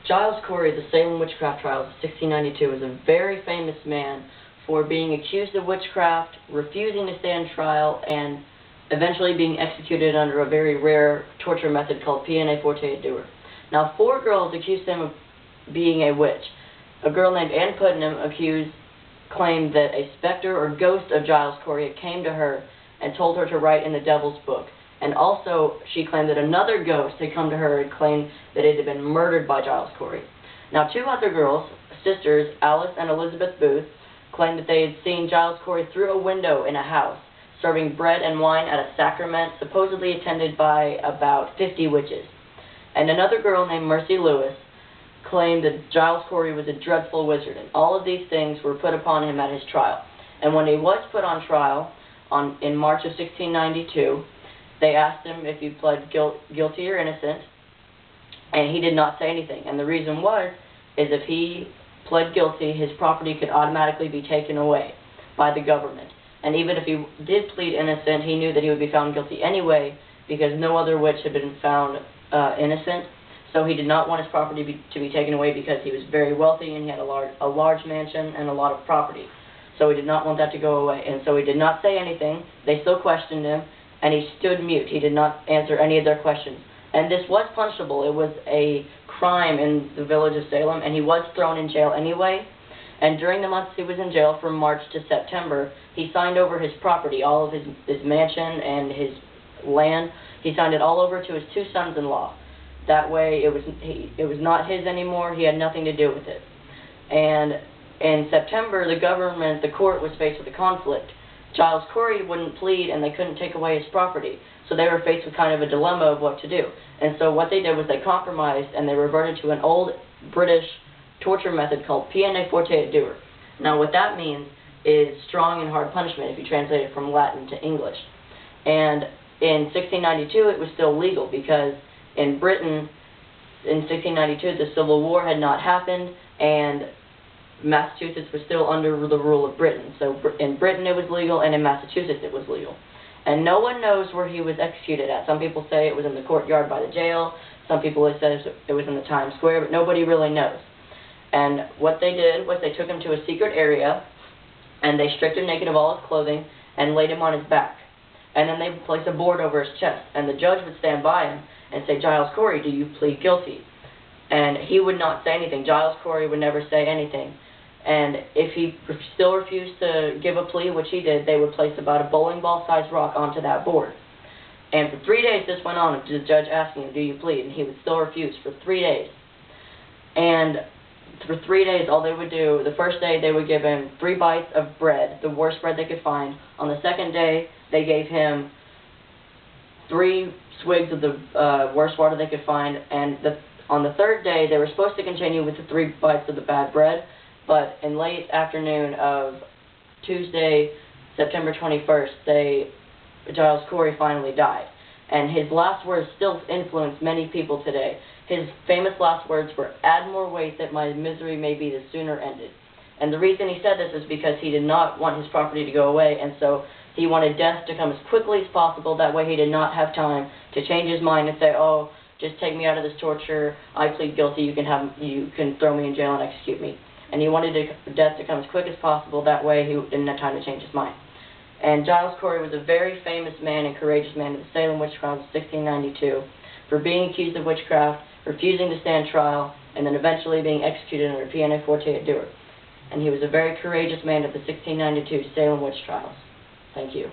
Giles Corey, the Salem witchcraft trials of 1692, is a very famous man for being accused of witchcraft, refusing to stand trial, and eventually being executed under a very rare torture method called peine forte dura. Now, 4 girls accused him of being a witch. A girl named Ann Putnam claimed that a specter or ghost of Giles Corey came to her and told her to write in the Devil's Book. And also, she claimed that another ghost had come to her and claimed that it had been murdered by Giles Corey. Now, 2 other girls, sisters, Alice and Elizabeth Booth, claimed that they had seen Giles Corey through a window in a house, serving bread and wine at a sacrament supposedly attended by about 50 witches. And another girl named Mercy Lewis claimed that Giles Corey was a dreadful wizard, and all of these things were put upon him at his trial. And when he was put on trial in March of 1692, they asked him if he pled guilty or innocent, and he did not say anything. And the reason is if he pled guilty, his property could automatically be taken away by the government. And even if he did plead innocent, he knew that he would be found guilty anyway, because no other witch had been found innocent. So he did not want his property to be taken away because he was very wealthy and he had a large mansion and a lot of property. So he did not want that to go away. And so he did not say anything. They still questioned him, and he stood mute. He did not answer any of their questions. And this was punishable. It was a crime in the village of Salem, and he was thrown in jail anyway. And during the months he was in jail from March to September, he signed over his property, all of his mansion and his land. He signed it all over to his 2 sons-in-law. That way it was not his anymore. He had nothing to do with it. And in September, the court was faced with a conflict. Giles Corey wouldn't plead, and they couldn't take away his property. So they were faced with kind of a dilemma of what to do. And so what they did was they compromised, and they reverted to an old British torture method called peine forte dura. Now, what that means is strong and hard punishment, if you translate it from Latin to English. And in 1692, it was still legal, because in Britain, in 1692, the Civil War had not happened, and Massachusetts was still under the rule of Britain. So in Britain it was legal, and in Massachusetts it was legal. And no one knows where he was executed at. Some people say it was in the courtyard by the jail. Some people have said it was in the Times Square, but nobody really knows. And what they did was they took him to a secret area, and they stripped him naked of all his clothing and laid him on his back. And then they placed a board over his chest, and the judge would stand by him and say, "Giles Corey, do you plead guilty?" And he would not say anything. Giles Corey would never say anything. And if he still refused to give a plea, which he did, they would place about a bowling ball-sized rock onto that board. And for 3 days this went on, the judge asking him, "Do you plead?" And he would still refuse for 3 days. And for 3 days, all they would do, the first day they would give him 3 bites of bread, the worst bread they could find. On the second day, they gave him 3 swigs of the worst water they could find. And on the third day, they were supposed to continue with the 3 bites of the bad bread. But in late afternoon of Tuesday, September 21st, Giles Corey finally died. And his last words still influence many people today. His famous last words were, "Add more weight that my misery may be the sooner ended." And the reason he said this is because he did not want his property to go away, and so he wanted death to come as quickly as possible. That way he did not have time to change his mind and say, "Oh, just take me out of this torture. I plead guilty. You can throw me in jail and execute me." And he wanted death to come as quick as possible. That way he didn't have time to change his mind. And Giles Corey was a very famous man and courageous man in the Salem witch trials of 1692 for being accused of witchcraft, refusing to stand trial, and then eventually being executed under peine forte dura. And he was a very courageous man at the 1692 Salem witch trials. Thank you.